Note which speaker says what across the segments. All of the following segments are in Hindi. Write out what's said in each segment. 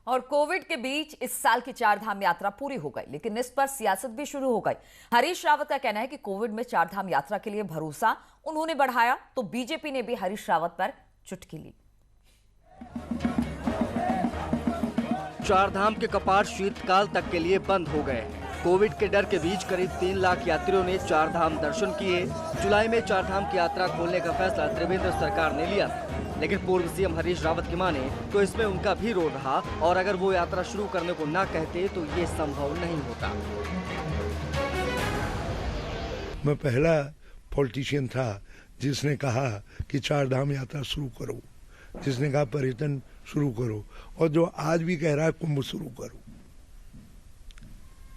Speaker 1: और कोविड के बीच इस साल की चारधाम यात्रा पूरी हो गई, लेकिन इस पर सियासत भी शुरू हो गई। हरीश रावत का कहना है कि कोविड में चारधाम यात्रा के लिए भरोसा उन्होंने बढ़ाया, तो बीजेपी ने भी हरीश रावत पर चुटकी ली।
Speaker 2: चारधाम के कपाट शीतकाल तक के लिए बंद हो गए। कोविड के डर के बीच करीब 3 लाख यात्रियों ने चारधाम दर्शन किए। जुलाई में चारधाम की यात्रा खोलने का फैसला त्रिवेंद्र सरकार ने लिया, लेकिन पूर्व सीएम हरीश रावत की माने तो इसमें उनका भी रोल रहा और अगर वो यात्रा शुरू करने को ना कहते तो ये संभव नहीं होता।
Speaker 3: मैं पहला पॉलिटिशियन था जिसने कहा कि चारधाम यात्रा शुरू करो, जिसने कहा पर्यटन शुरू करो, और जो आज भी कह रहा है कुंभ शुरू करो।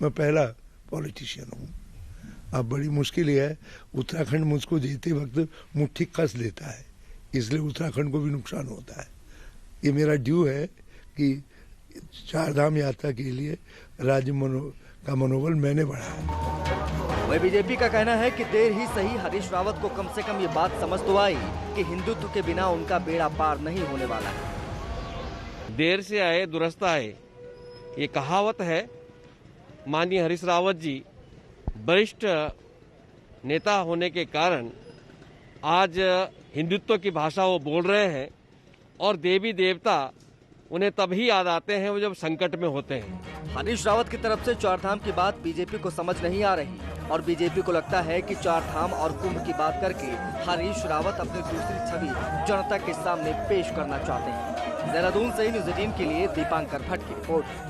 Speaker 3: मैं पहला पॉलिटिशियन हूँ। अब बड़ी मुश्किल है, उत्तराखंड मुझको जीते वक्त मुट्ठी कस लेता है, इसलिए उत्तराखंड को भी नुकसान होता है। ये मेरा ड्यू है कि चारधाम यात्रा के लिए राज्य का मनोबल मैंने बढ़ाया।
Speaker 2: वही बीजेपी का कहना है कि देर ही सही हरीश रावत को कम से कम ये बात समझ तो आई कि हिंदुत्व के बिना उनका बेड़ा पार नहीं होने वाला है।
Speaker 4: देर से आए दुरुस्त आए, ये कहावत है। माननीय हरीश रावत जी वरिष्ठ नेता होने के कारण आज हिंदुत्व की भाषा वो बोल रहे हैं और देवी देवता उन्हें तभी याद आते हैं वो जब संकट में होते हैं।
Speaker 2: हरीश रावत की तरफ से चारधाम की बात बीजेपी को समझ नहीं आ रही और बीजेपी को लगता है कि चारधाम और कुंभ की बात करके हरीश रावत अपनी दूसरी छवि जनता के सामने पेश करना चाहते हैं। देहरादून से न्यूज़ 18 के लिए दीपांकर भट्ट की रिपोर्ट।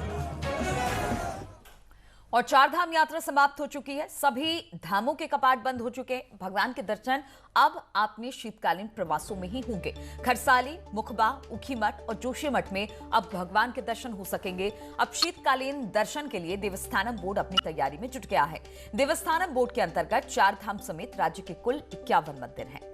Speaker 1: और चारधाम यात्रा समाप्त हो चुकी है, सभी धामों के कपाट बंद हो चुके हैं। भगवान के दर्शन अब आपने शीतकालीन प्रवासों में ही होंगे। खरसाली, मुखबा, ऊखीमठ और जोशीमठ में अब भगवान के दर्शन हो सकेंगे। अब शीतकालीन दर्शन के लिए देवस्थानम बोर्ड अपनी तैयारी में जुट गया है। देवस्थानम बोर्ड के अंतर्गत चारधाम समेत राज्य के कुल 51 मंदिर हैं।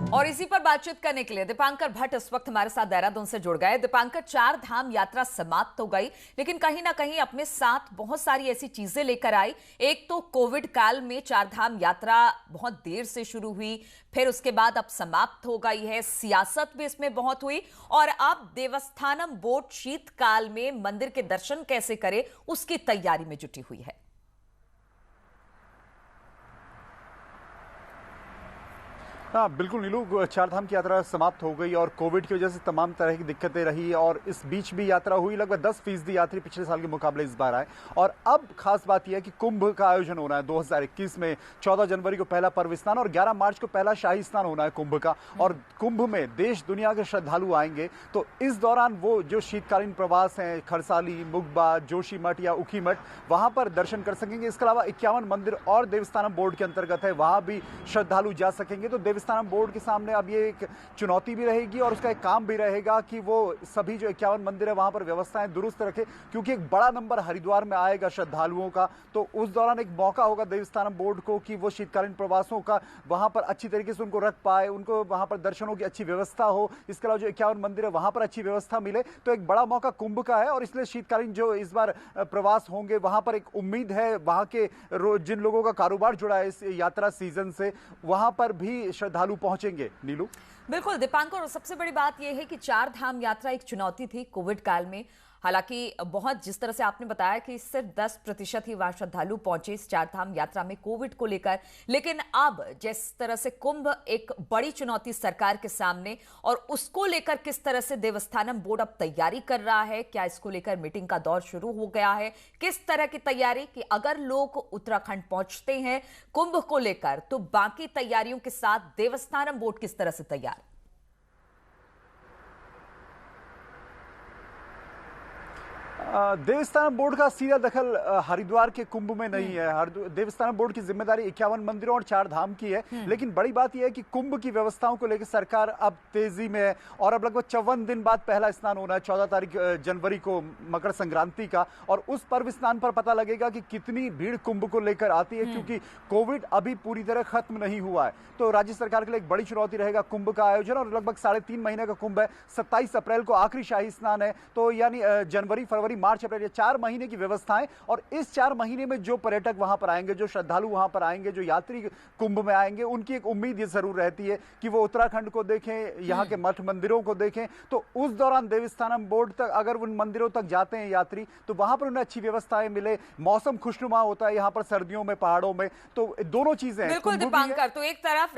Speaker 1: और इसी पर बातचीत करने के लिए दीपांकर भट्ट इस वक्त हमारे साथ देहरादून से जुड़ गए। दीपांकर, चारधाम यात्रा समाप्त हो गई, लेकिन कहीं ना कहीं अपने साथ बहुत सारी ऐसी चीजें लेकर आई। एक तो कोविड काल में चारधाम यात्रा बहुत देर से शुरू हुई, फिर उसके बाद अब समाप्त हो गई है। सियासत भी इसमें बहुत हुई और अब देवस्थानम बोर्ड शीतकाल में मंदिर के दर्शन कैसे करे उसकी तैयारी में जुटी हुई है।
Speaker 5: हाँ बिल्कुल नीलू, चारधाम की यात्रा समाप्त हो गई और कोविड की वजह से तमाम तरह की दिक्कतें रही और इस बीच भी यात्रा हुई। लगभग 10% यात्री पिछले साल के मुकाबले इस बार आए और अब खास बात यह है कि कुंभ का आयोजन होना है 2021 में। 14 जनवरी को पहला पर्व स्नान और 11 मार्च को पहला शाही स्नान होना है कुंभ का, और कुंभ में देश दुनिया के श्रद्धालु आएंगे। तो इस दौरान वो जो शीतकालीन प्रवास हैं, खरसाली, मुखबा, जोशीमठ या ऊखीमठ, वहाँ पर दर्शन कर सकेंगे। इसके अलावा 51 मंदिर और देवस्थानम बोर्ड के अंतर्गत है, वहाँ भी श्रद्धालु जा सकेंगे। तो देवस्थानम बोर्ड के सामने अब ये एक चुनौती भी रहेगी और उसका एक काम भी रहेगा कि वो सभी जो 51 मंदिर है वहां पर व्यवस्थाएं दुरुस्त रखे, क्योंकि एक बड़ा नंबर हरिद्वार में आएगा श्रद्धालुओं का। तो उस दौरान एक मौका होगा देवस्थानम बोर्ड को कि वो शीतकालीन प्रवासों का वहां पर अच्छी तरीके से उनको रख पाए, उनको वहां पर दर्शनों की अच्छी व्यवस्था हो। इसके अलावा जो 51 मंदिर है वहां पर अच्छी व्यवस्था मिले, तो एक बड़ा मौका कुंभ का है। और इसलिए शीतकालीन जो इस बार प्रवास होंगे वहां पर एक उम्मीद है वहां के जिन लोगों का कारोबार जुड़ा है इस यात्रा सीजन से, वहां पर भी श्रद्धालु पहुंचेंगे। नीलू,
Speaker 1: बिल्कुल दीपांकर, और सबसे बड़ी बात यह है कि चारधाम यात्रा एक चुनौती थी कोविड काल में। हालांकि बहुत जिस तरह से आपने बताया कि सिर्फ 10% ही वहां श्रद्धालु पहुंचे इस चारधाम यात्रा में कोविड को लेकर, लेकिन अब जिस तरह से कुंभ एक बड़ी चुनौती सरकार के सामने, और उसको लेकर किस तरह से देवस्थानम बोर्ड अब तैयारी कर रहा है, क्या इसको लेकर मीटिंग का दौर शुरू हो गया है, किस तरह की तैयारी कि अगर लोग उत्तराखंड पहुंचते हैं कुंभ को लेकर तो बाकी तैयारियों के साथ देवस्थानम बोर्ड किस तरह से तैयार।
Speaker 5: देवस्थानम बोर्ड का सीधा दखल हरिद्वार के कुंभ में नहीं है। देवस्थानम बोर्ड की जिम्मेदारी 51 मंदिरों और 4 धाम की है, लेकिन बड़ी बात यह है कि कुंभ की व्यवस्थाओं को लेकर सरकार अब तेजी में है और अब लगभग 54 दिन बाद पहला स्नान होना है 14 तारीख जनवरी को, मकर संक्रांति का। और उस पर्व स्नान पर पता लगेगा कि कितनी भीड़ कुंभ को लेकर आती है, क्योंकि कोविड अभी पूरी तरह खत्म नहीं हुआ है। तो राज्य सरकार के लिए एक बड़ी चुनौती रहेगा कुंभ का आयोजन, और लगभग 3.5 महीने का कुंभ है। 27 अप्रैल को आखिरी शाही स्नान है, तो यानी जनवरी, फरवरी, मार्च अप्रैल, 4 महीने की व्यवस्थाएं। और इस 4 महीने में जो पर्यटक वहां पर आएंगे, जो श्रद्धालु वहां पर आएंगे, जो यात्री कुंभ में आएंगे, उनकी एक उम्मीद ये जरूर रहती है कि वो उत्तराखंड को देखें, यहाँ के मठ मंदिरों को देखें। तो उस दौरान देवस्थानम बोर्ड तक अगर उन मंदिरों तक जाते हैं यात्री, तो वहां पर उन्हें अच्छी व्यवस्थाएं मिले, मौसम खुशनुमा होता है यहाँ पर सर्दियों में पहाड़ों में, तो दोनों चीजें हैं।
Speaker 1: बिल्कुल
Speaker 5: कुंभ भी है।
Speaker 1: दीपांकर, तो एक तरफ